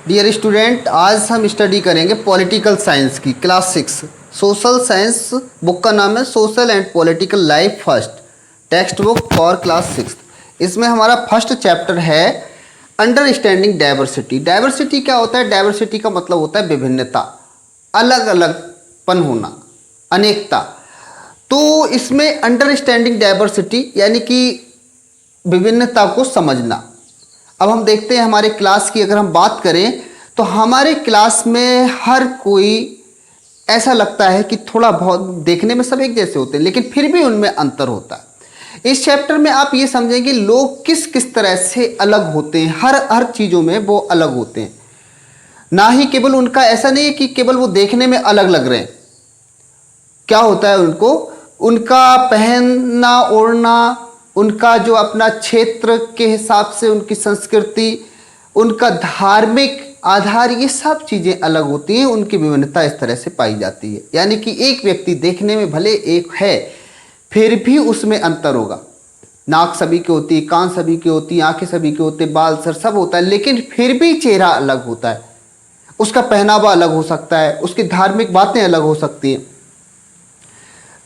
Dear student, आज हम study करेंगे पॉलिटिकल साइंस की क्लास 6 सोशल साइंस। बुक का नाम है social and political life first, text book for class 6। इसमें हमारा फर्स्ट चैप्टर है अंडरस्टैंडिंग डाइवर्सिटी। डाइवर्सिटी क्या होता है? डाइवर्सिटी का मतलब होता है विभिन्नता, अलग अलगपन होना, अनेकता। तो इसमें अंडरस्टैंडिंग डाइवर्सिटी यानी कि विभिन्नता को समझना। अब हम देखते हैं हमारे क्लास की अगर हम बात करें तो हमारे क्लास में हर कोई ऐसा लगता है कि थोड़ा बहुत देखने में सब एक जैसे होते हैं, लेकिन फिर भी उनमें अंतर होता है। इस चैप्टर में आप ये समझेंगे लोग किस किस तरह से अलग होते हैं, हर चीज़ों में वो अलग होते हैं। ना ही केवल उनका ऐसा नहीं है कि केवल वो देखने में अलग लग रहे हैं। क्या होता है उनका पहनना ओढ़ना, उनका जो अपना क्षेत्र के हिसाब से उनकी संस्कृति, उनका धार्मिक आधार, ये सब चीज़ें अलग होती हैं। उनकी विभिन्नता इस तरह से पाई जाती है। यानी कि एक व्यक्ति देखने में भले एक है, फिर भी उसमें अंतर होगा। नाक सभी की होती है, कान सभी की होती है, आंखें सभी की होती है, बाल सर सब होता है, लेकिन फिर भी चेहरा अलग होता है। उसका पहनावा अलग हो सकता है, उसकी धार्मिक बातें अलग हो सकती हैं।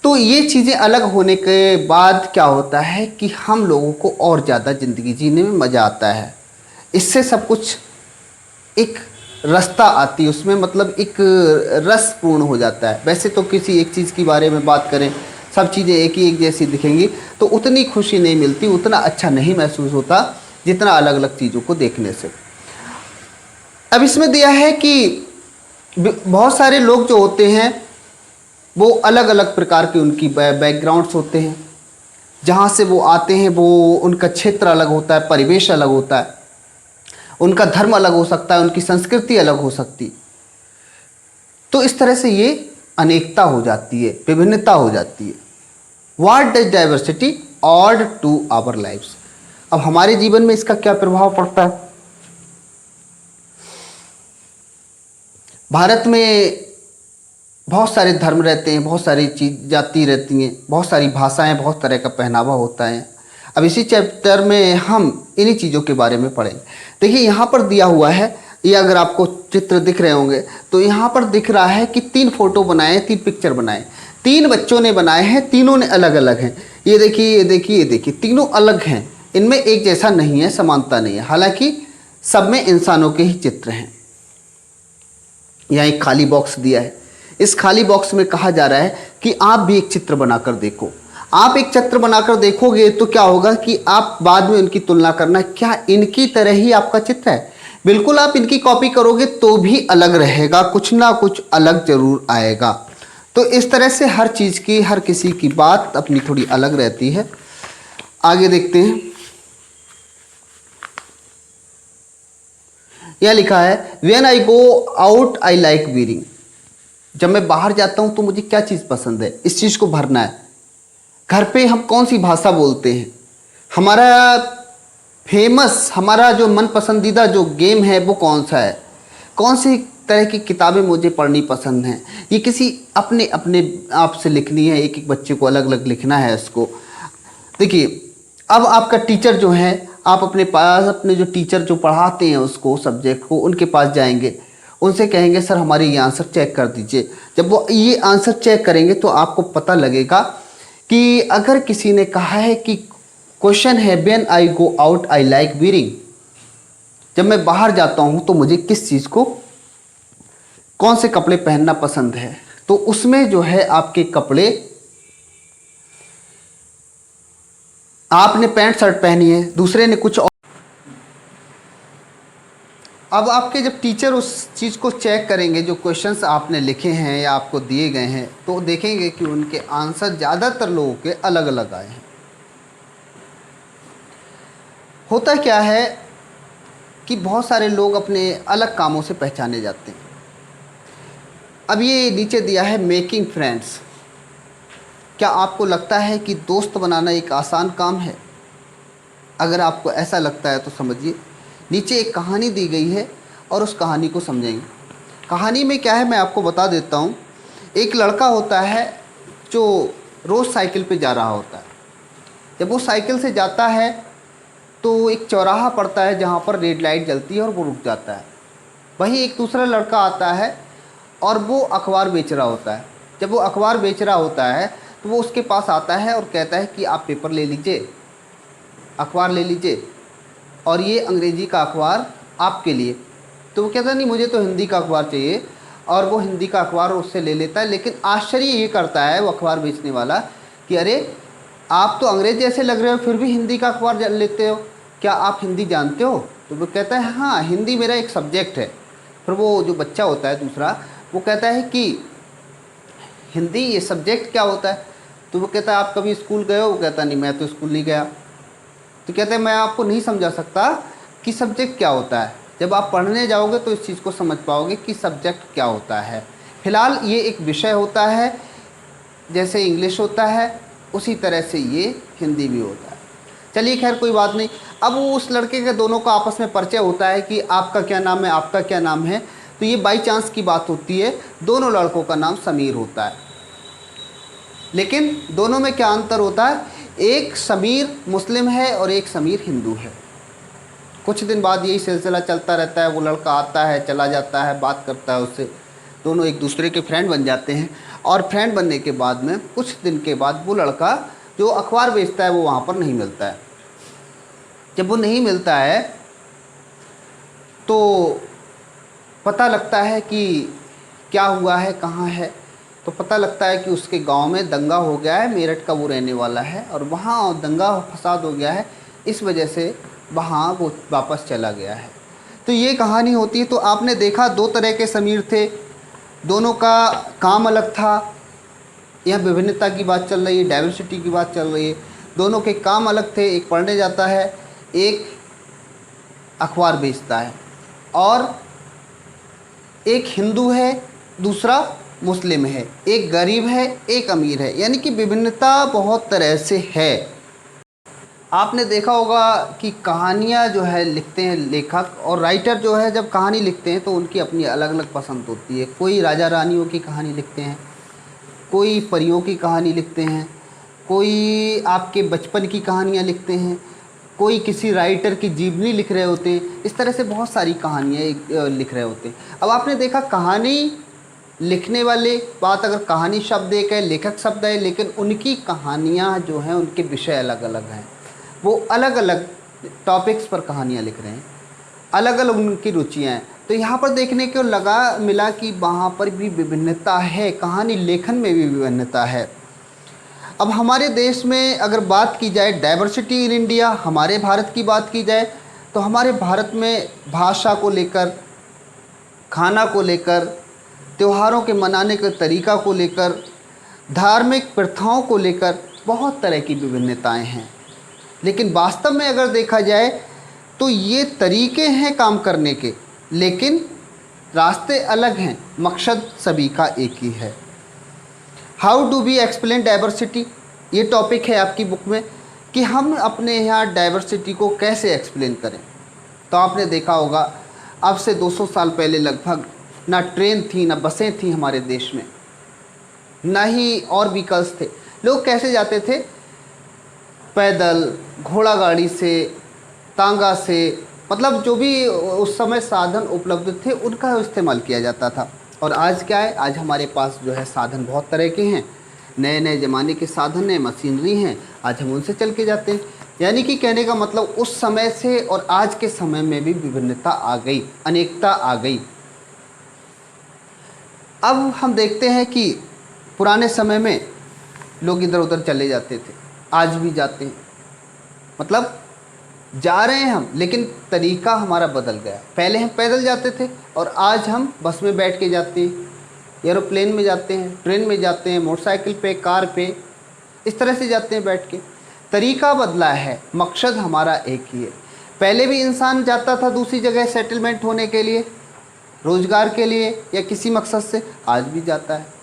तो ये चीज़ें अलग होने के बाद क्या होता है कि हम लोगों को और ज़्यादा ज़िंदगी जीने में मज़ा आता है। इससे सब कुछ एक रास्ता आती है, उसमें मतलब एक रस पूर्ण हो जाता है। वैसे तो किसी एक चीज़ के बारे में बात करें, सब चीज़ें एक ही एक जैसी दिखेंगी तो उतनी खुशी नहीं मिलती, उतना अच्छा नहीं महसूस होता जितना अलग अलग चीज़ों को देखने से। अब इसमें दिया है कि बहुत सारे लोग जो होते हैं वो अलग अलग प्रकार के उनकी बैकग्राउंड्स होते हैं। जहाँ से वो आते हैं वो उनका क्षेत्र अलग होता है, परिवेश अलग होता है, उनका धर्म अलग हो सकता है, उनकी संस्कृति अलग हो सकती है। तो इस तरह से ये अनेकता हो जाती है, विभिन्नता हो जाती है। What does diversity add to our lives. अब हमारे जीवन में इसका क्या प्रभाव पड़ता है? भारत में बहुत सारे धर्म रहते हैं, बहुत सारी चीज जाति रहती हैं, बहुत सारी भाषाएं, बहुत तरह का पहनावा होता है। अब इसी चैप्टर में हम इन्हीं चीज़ों के बारे में पढ़ेंगे। देखिए यहाँ पर दिया हुआ है, ये अगर आपको चित्र दिख रहे होंगे तो यहाँ पर दिख रहा है कि 3 फोटो बनाए, 3 पिक्चर बनाए, 3 बच्चों ने बनाए हैं, तीनों ने अलग अलग हैं। ये देखिए, ये देखिए, ये देखिए, तीनों अलग हैं, इनमें एक जैसा नहीं है, समानता नहीं है। हालांकि सब में इंसानों के ही चित्र हैं। यहाँ एक खाली बॉक्स दिया है, इस खाली बॉक्स में कहा जा रहा है कि आप भी एक चित्र बनाकर देखो। आप एक चित्र बनाकर देखोगे तो क्या होगा कि आप बाद में उनकी तुलना करना, क्या इनकी तरह ही आपका चित्र है? बिल्कुल आप इनकी कॉपी करोगे तो भी अलग रहेगा, कुछ ना कुछ अलग जरूर आएगा। तो इस तरह से हर चीज़ की, हर किसी की बात अपनी थोड़ी अलग रहती है। आगे देखते हैं। यह लिखा है when I go out I like veering. जब मैं बाहर जाता हूं तो मुझे क्या चीज़ पसंद है, इस चीज़ को भरना है। घर पे हम कौन सी भाषा बोलते हैं, हमारा फेमस, हमारा जो मन पसंदीदा जो गेम है वो कौन सा है, कौन सी तरह की किताबें मुझे पढ़नी पसंद हैं। ये किसी अपने अपने आप से लिखनी है, एक एक बच्चे को अलग अलग लिखना है इसको। देखिए अब आपका टीचर जो है, आप अपने पास अपने जो टीचर जो पढ़ाते हैं उसको, सब्जेक्ट को, उनके पास जाएंगे, उनसे कहेंगे सर हमारे ये आंसर चेक कर दीजिए। जब वो ये आंसर चेक करेंगे तो आपको पता लगेगा कि अगर किसी ने कहा है कि क्वेश्चन है when I go out I like veering, जब मैं बाहर जाता हूं तो मुझे किस चीज़ को, कौन से कपड़े पहनना पसंद है, तो उसमें जो है आपके कपड़े, आपने पैंट शर्ट पहनी है, दूसरे ने कुछ और। अब आपके जब टीचर उस चीज़ को चेक करेंगे, जो क्वेश्चंस आपने लिखे हैं या आपको दिए गए हैं, तो देखेंगे कि उनके आंसर ज़्यादातर लोगों के अलग अलग आए हैं। होता क्या है कि बहुत सारे लोग अपने अलग कामों से पहचाने जाते हैं। अब ये नीचे दिया है मेकिंग फ्रेंड्स। क्या आपको लगता है कि दोस्त बनाना एक आसान काम है? अगर आपको ऐसा लगता है तो समझिए, नीचे एक कहानी दी गई है और उस कहानी को समझेंगे। कहानी में क्या है मैं आपको बता देता हूँ। एक लड़का होता है जो रोज़ साइकिल पे जा रहा होता है। जब वो साइकिल से जाता है तो एक चौराहा पड़ता है जहाँ पर रेड लाइट जलती है और वो रुक जाता है। वहीं एक दूसरा लड़का आता है और वो अखबार बेच रहा होता है। जब वो अखबार बेच रहा होता है तो वो उसके पास आता है और कहता है कि आप पेपर ले लीजिए, अखबार ले लीजिए, और ये अंग्रेज़ी का अखबार आपके लिए। तो वो कहता नहीं, मुझे तो हिंदी का अखबार चाहिए, और वो हिंदी का अखबार उससे ले लेता है। लेकिन आश्चर्य ये करता है वो अखबार बेचने वाला कि अरे आप तो अंग्रेज़ जैसे लग रहे हो, फिर भी हिंदी का अखबार लेते हो, क्या आप हिंदी जानते हो? तो वो कहता है हाँ, हिंदी मेरा एक सब्जेक्ट है। फिर वो जो बच्चा होता है दूसरा, वो कहता है कि हिंदी ये सब्जेक्ट क्या होता है? तो वो कहता है आप कभी स्कूल गए हो? वो कहता नहीं, मैं तो स्कूल नहीं गया। तो कहते हैं मैं आपको नहीं समझा सकता कि सब्जेक्ट क्या होता है, जब आप पढ़ने जाओगे तो इस चीज़ को समझ पाओगे कि सब्जेक्ट क्या होता है। फ़िलहाल ये एक विषय होता है, जैसे इंग्लिश होता है उसी तरह से ये हिंदी भी होता है। चलिए खैर कोई बात नहीं। अब वो उस लड़के के दोनों का आपस में परिचय होता है कि आपका क्या नाम है, आपका क्या नाम है। तो ये बाई चांस की बात होती है, दोनों लड़कों का नाम समीर होता है। लेकिन दोनों में क्या अंतर होता है? एक समीर मुस्लिम है और एक समीर हिंदू है। कुछ दिन बाद यही सिलसिला चलता रहता है, वो लड़का आता है, चला जाता है, बात करता है उससे, दोनों एक दूसरे के फ्रेंड बन जाते हैं। और फ्रेंड बनने के बाद में कुछ दिन के बाद वो लड़का जो अखबार बेचता है वो वहाँ पर नहीं मिलता है। जब वो नहीं मिलता है तो पता लगता है कि क्या हुआ है, कहाँ है। तो पता लगता है कि उसके गांव में दंगा हो गया है, मेरठ का वो रहने वाला है, और वहाँ दंगा फसाद हो गया है, इस वजह से वहाँ वो वापस चला गया है। तो ये कहानी होती है। तो आपने देखा दो तरह के समीर थे, दोनों का काम अलग था। यहाँ विभिन्नता की बात चल रही है, डाइवर्सिटी की बात चल रही है। दोनों के काम अलग थे, एक पढ़ने जाता है, एक अखबार बेचता है, और एक हिंदू है, दूसरा मुस्लिम है, एक गरीब है, एक अमीर है। यानी कि विभिन्नता बहुत तरह से है। आपने देखा होगा कि कहानियाँ जो है लिखते हैं लेखक और राइटर जो है, जब कहानी लिखते हैं तो उनकी अपनी अलग अलग पसंद होती है। कोई राजा रानियों की कहानी लिखते हैं, कोई परियों की कहानी लिखते हैं, कोई आपके बचपन की कहानियाँ लिखते हैं, कोई किसी राइटर की जीवनी लिख रहे होते हैं। इस तरह से बहुत सारी कहानियाँ लिख रहे होते हैं। अब आपने देखा कहानी लिखने वाले, बात अगर कहानी शब्द एक है, लेखक शब्द है, लेकिन उनकी कहानियाँ जो हैं उनके विषय अलग अलग हैं। वो अलग अलग टॉपिक्स पर कहानियाँ लिख रहे हैं, अलग अलग उनकी रुचियाँ हैं। तो यहाँ पर देखने को मिला कि वहाँ पर भी विभिन्नता है, कहानी लेखन में भी विभिन्नता है। अब हमारे देश में अगर बात की जाए डाइवर्सिटी इन इंडिया, हमारे भारत की बात की जाए तो हमारे भारत में भाषा को लेकर, खाना को लेकर, त्योहारों के मनाने के तरीक़ा को लेकर, धार्मिक प्रथाओं को लेकर बहुत तरह की विभिन्नताएं हैं। लेकिन वास्तव में अगर देखा जाए तो ये तरीक़े हैं काम करने के, लेकिन रास्ते अलग हैं, मकसद सभी का एक ही है। How do we explain diversity, ये टॉपिक है आपकी बुक में कि हम अपने यहाँ डाइवर्सिटी को कैसे एक्सप्लेन करें। तो आपने देखा होगा अब से 200 साल पहले लगभग ना ट्रेन थी, ना बसें थी हमारे देश में, ना ही और व्हीकल्स थे। लोग कैसे जाते थे? पैदल, घोड़ा गाड़ी से, तांगा से, मतलब जो भी उस समय साधन उपलब्ध थे उनका इस्तेमाल किया जाता था। और आज क्या है? आज हमारे पास जो है साधन बहुत तरह के हैं, नए नए ज़माने के साधन हैं, मशीनरी हैं, आज हम उनसे चल के जाते हैं। यानी कि कहने का मतलब उस समय से और आज के समय में भी विभिन्नता आ गई, अनेकता आ गई। अब हम देखते हैं कि पुराने समय में लोग इधर उधर चले जाते थे, आज भी जाते हैं, मतलब जा रहे हैं हम, लेकिन तरीका हमारा बदल गया। पहले हम पैदल जाते थे और आज हम बस में बैठ के जाते हैं, एरोप्लेन में जाते हैं, ट्रेन में जाते हैं, मोटरसाइकिल पे, कार पे, इस तरह से जाते हैं बैठ के। तरीका बदला है, मकसद हमारा एक ही है। पहले भी इंसान जाता था दूसरी जगह सेटलमेंट होने के लिए, रोज़गार के लिए या किसी मकसद से, आज भी जाता है।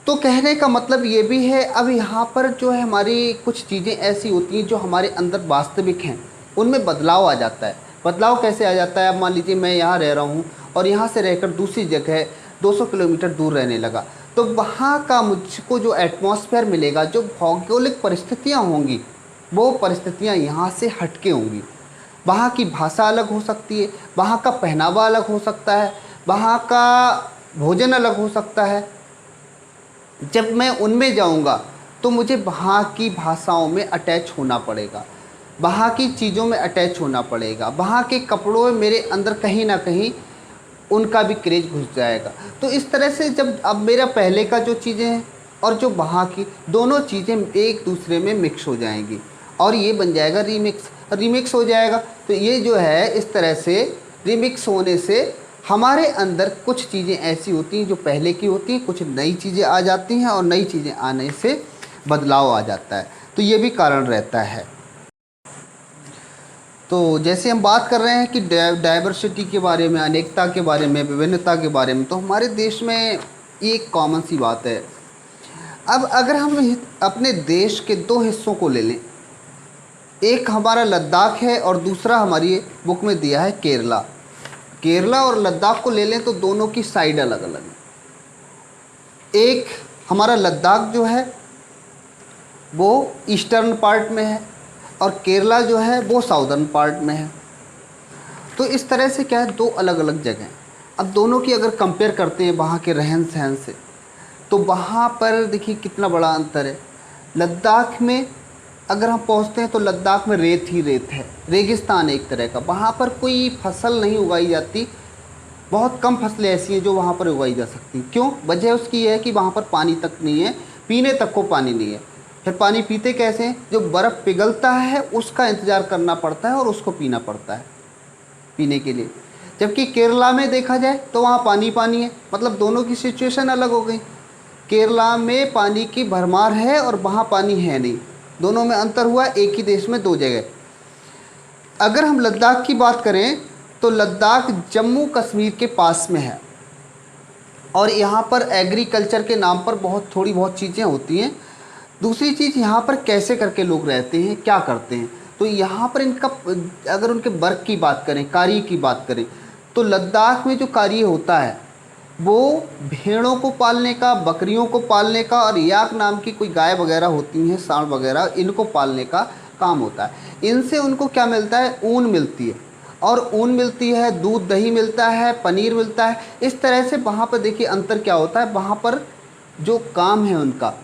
तो कहने का मतलब ये भी है, अब यहाँ पर जो है हमारी कुछ चीज़ें ऐसी होती हैं जो हमारे अंदर वास्तविक हैं, उनमें बदलाव आ जाता है। बदलाव कैसे आ जाता है? अब मान लीजिए मैं यहाँ रह रहा हूँ और यहाँ से रहकर दूसरी जगह 200 किलोमीटर दूर रहने लगा, तो वहाँ का मुझको जो एटमॉस्फेयर मिलेगा, जो भौगोलिक परिस्थितियाँ होंगी, वो परिस्थितियाँ यहाँ से हटके होंगी। वहाँ की भाषा अलग हो सकती है, वहाँ का पहनावा अलग हो सकता है, वहाँ का भोजन अलग हो सकता है। जब मैं उनमें जाऊंगा तो मुझे वहाँ की भाषाओं में अटैच होना पड़ेगा, वहाँ की चीज़ों में अटैच होना पड़ेगा, वहाँ के कपड़ों में मेरे अंदर कहीं ना कहीं उनका भी क्रेज घुस जाएगा। तो इस तरह से जब अब मेरा पहले का जो चीज़ें हैं और जो वहाँ की, दोनों चीज़ें एक दूसरे में मिक्स हो जाएंगी और ये बन जाएगा रीमिक्स। रीमिक्स हो जाएगा तो ये जो है इस तरह से रीमिक्स होने से हमारे अंदर कुछ चीज़ें ऐसी होती हैं जो पहले की होती हैं, कुछ नई चीज़ें आ जाती हैं और नई चीज़ें आने से बदलाव आ जाता है। तो ये भी कारण रहता है। तो जैसे हम बात कर रहे हैं कि डाइवर्सिटी के बारे में, अनेकता के बारे में, विभिन्नता के बारे में, तो हमारे देश में ये एक कॉमन सी बात है। अब अगर हम अपने देश के दो हिस्सों को ले लें, एक हमारा लद्दाख है और दूसरा हमारी बुक में दिया है केरला। केरला और लद्दाख को ले लें तो दोनों की साइड अलग अलग है। एक हमारा लद्दाख जो है वो ईस्टर्न पार्ट में है और केरला जो है वो साउदर्न पार्ट में है। तो इस तरह से क्या है, दो अलग अलग जगह हैं। अब दोनों की अगर कंपेयर करते हैं वहाँ के रहन सहन से, तो वहाँ पर देखिए कितना बड़ा अंतर है। लद्दाख में अगर हम पहुँचते हैं तो लद्दाख में रेत ही रेत है, रेगिस्तान एक तरह का। वहाँ पर कोई फसल नहीं उगाई जाती, बहुत कम फसलें ऐसी हैं जो वहाँ पर उगाई जा सकती। क्यों? वजह उसकी है कि वहाँ पर पानी तक नहीं है, पीने तक को पानी नहीं है। फिर पानी पीते कैसे हैं? जो बर्फ़ पिघलता है उसका इंतज़ार करना पड़ता है और उसको पीना पड़ता है पीने के लिए। जबकि केरला में देखा जाए तो वहाँ पानी पानी है, मतलब दोनों की सिचुएशन अलग हो गई। केरला में पानी की भरमार है और वहाँ पानी है नहीं, दोनों में अंतर हुआ, एक ही देश में दो जगह। अगर हम लद्दाख की बात करें तो लद्दाख जम्मू कश्मीर के पास में है और यहाँ पर एग्रीकल्चर के नाम पर थोड़ी बहुत चीज़ें होती हैं। दूसरी चीज़, यहाँ पर कैसे करके लोग रहते हैं, क्या करते हैं, तो यहाँ पर इनका अगर उनके वर्क की बात करें, कार्य की बात करें, तो लद्दाख में जो कार्य होता है वो भेड़ों को पालने का, बकरियों को पालने का और याक नाम की कोई गाय वगैरह होती हैं, सांड वगैरह, इनको पालने का काम होता है। इनसे उनको क्या मिलता है? ऊन मिलती है और ऊन मिलती है, दूध दही मिलता है, पनीर मिलता है। इस तरह से वहाँ पर देखिए अंतर क्या होता है, वहाँ पर जो काम है उनका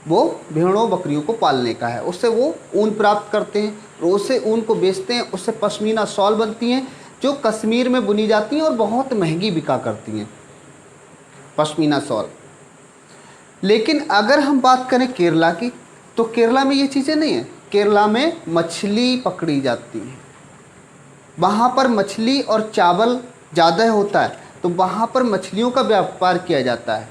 वो भेड़ों बकरियों को पालने का है, उससे वो ऊन प्राप्त करते हैं और उससे ऊन को बेचते हैं, उससे पश्मीना शॉल बनती हैं जो कश्मीर में बुनी जाती हैं और बहुत महंगी बिका करती हैं पश्मीना शॉल। लेकिन अगर हम बात करें केरला की, तो केरला में ये चीज़ें नहीं है। केरला में मछली पकड़ी जाती है, वहाँ पर मछली और चावल ज़्यादा होता है, तो वहाँ पर मछलियों का व्यापार किया जाता है।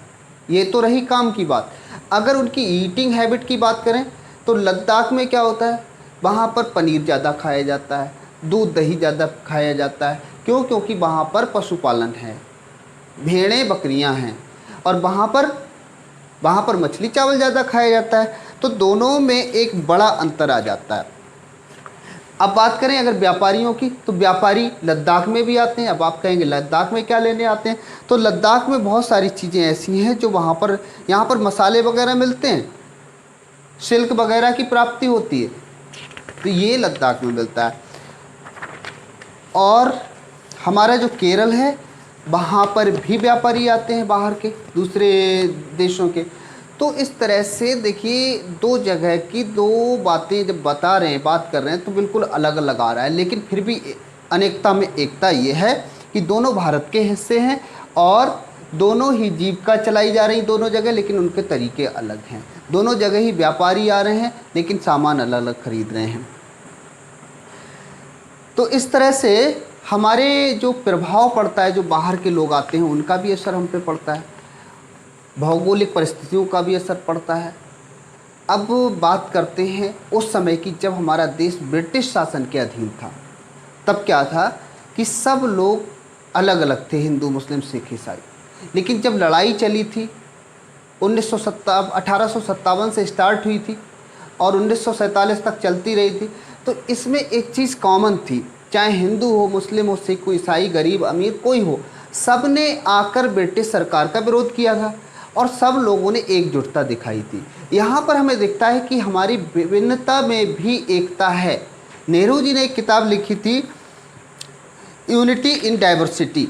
ये तो रही काम की बात। अगर उनकी ईटिंग हैबिट की बात करें तो लद्दाख में क्या होता है, वहाँ पर पनीर ज़्यादा खाया जाता है, दूध दही ज़्यादा खाया जाता है। क्यों? क्योंकि वहाँ पर पशुपालन है, भेड़ें बकरियाँ हैं और वहाँ पर मछली चावल ज़्यादा खाया जाता है। तो दोनों में एक बड़ा अंतर आ जाता है। अब बात करें अगर व्यापारियों की, तो व्यापारी लद्दाख में भी आते हैं। अब आप कहेंगे लद्दाख में क्या लेने आते हैं, तो लद्दाख में बहुत सारी चीज़ें ऐसी हैं जो यहाँ पर मसाले वगैरह मिलते हैं, सिल्क वगैरह की प्राप्ति होती है, तो ये लद्दाख में मिलता है। और हमारा जो केरल है वहाँ पर भी व्यापारी आते हैं बाहर के, दूसरे देशों के। तो इस तरह से देखिए दो जगह की दो बातें जब बता रहे हैं, बात कर रहे हैं, तो बिल्कुल अलग अलग आ रहा है। लेकिन फिर भी अनेकता में एकता ये है कि दोनों भारत के हिस्से हैं और दोनों ही जीविका चलाई जा रही दोनों जगह, लेकिन उनके तरीके अलग हैं। दोनों जगह ही व्यापारी आ रहे हैं लेकिन सामान अलग अलग खरीद रहे हैं। तो इस तरह से हमारे जो प्रभाव पड़ता है, जो बाहर के लोग आते हैं उनका भी असर हम पे पड़ता है, भौगोलिक परिस्थितियों का भी असर पड़ता है। अब बात करते हैं उस समय की जब हमारा देश ब्रिटिश शासन के अधीन था। तब क्या था कि सब लोग अलग अलग थे, हिंदू मुस्लिम सिख ईसाई। लेकिन जब लड़ाई चली थी 1857 से स्टार्ट हुई थी और 1947 तक चलती रही थी, तो इसमें एक चीज़ कॉमन थी, चाहे हिंदू हो, मुस्लिम हो, सिख हो, ईसाई, गरीब अमीर कोई हो, सब ने आकर ब्रिटिश सरकार का विरोध किया था और सब लोगों ने एकजुटता दिखाई थी। यहाँ पर हमें दिखता है कि हमारी विभिन्नता में भी एकता है। नेहरू जी ने एक किताब लिखी थी यूनिटी इन डाइवर्सिटी।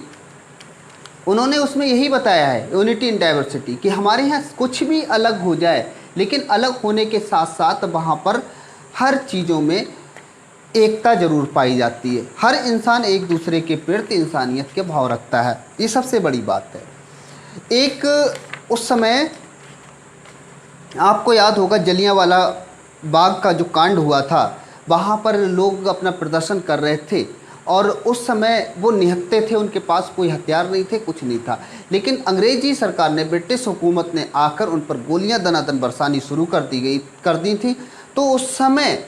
उन्होंने उसमें यही बताया है, यूनिटी इन डाइवर्सिटी, कि हमारे यहाँ कुछ भी अलग हो जाए लेकिन अलग होने के साथ साथ वहाँ पर हर चीज़ों में एकता जरूर पाई जाती है। हर इंसान एक दूसरे के प्रति इंसानियत के भाव रखता है, ये सबसे बड़ी बात है। एक उस समय आपको याद होगा जलियांवाला बाग का जो कांड हुआ था, वहाँ पर लोग अपना प्रदर्शन कर रहे थे और उस समय वो निहत्थे थे, उनके पास कोई हथियार नहीं थे, कुछ नहीं था, लेकिन अंग्रेजी सरकार ने, ब्रिटिश हुकूमत ने आकर उन पर गोलियां दनादन बरसानी शुरू कर दी थी। तो उस समय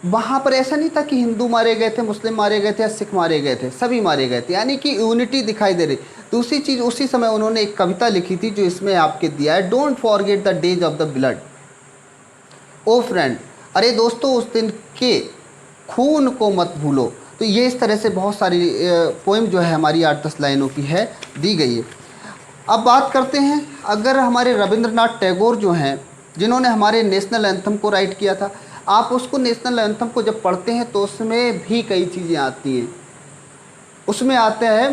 वहाँ पर ऐसा नहीं था कि हिंदू मारे गए थे, मुस्लिम मारे गए थे या सिख मारे गए थे, सभी मारे गए थे, यानी कि यूनिटी दिखाई दे रही। दूसरी चीज़, उसी समय उन्होंने एक कविता लिखी थी जो इसमें आपके दिया है, don't forget the days of the blood o friend, अरे दोस्तों उस दिन के खून को मत भूलो। तो ये इस तरह से बहुत सारी पोएम जो है हमारी 8-10 लाइनों की है, दी गई है। अब बात करते हैं, अगर हमारे रविंद्रनाथ टैगोर जो हैं, जिन्होंने हमारे नेशनल एंथम को राइट किया था, आप उसको नेशनल एंथम को जब पढ़ते हैं तो उसमें भी कई चीज़ें आती हैं। उसमें आते हैं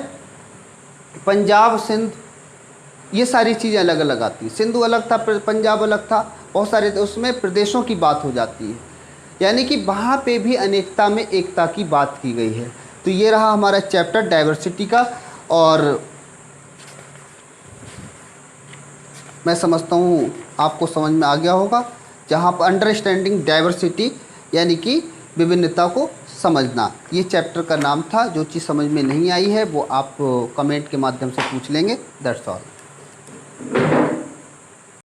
पंजाब, सिंध, ये सारी चीज़ें अलग अलग आती हैं। सिंधु अलग था, पंजाब अलग था, बहुत सारे, उसमें प्रदेशों की बात हो जाती है, यानी कि वहाँ पे भी अनेकता में एकता की बात की गई है। तो ये रहा हमारा चैप्टर डाइवर्सिटी का, और मैं समझता हूँ आपको समझ में आ गया होगा, जहाँ पर अंडरस्टैंडिंग डाइवर्सिटी यानी कि विभिन्नता को समझना, ये चैप्टर का नाम था। जो चीज़ समझ में नहीं आई है वो आप कमेंट के माध्यम से पूछ लेंगे। That's all.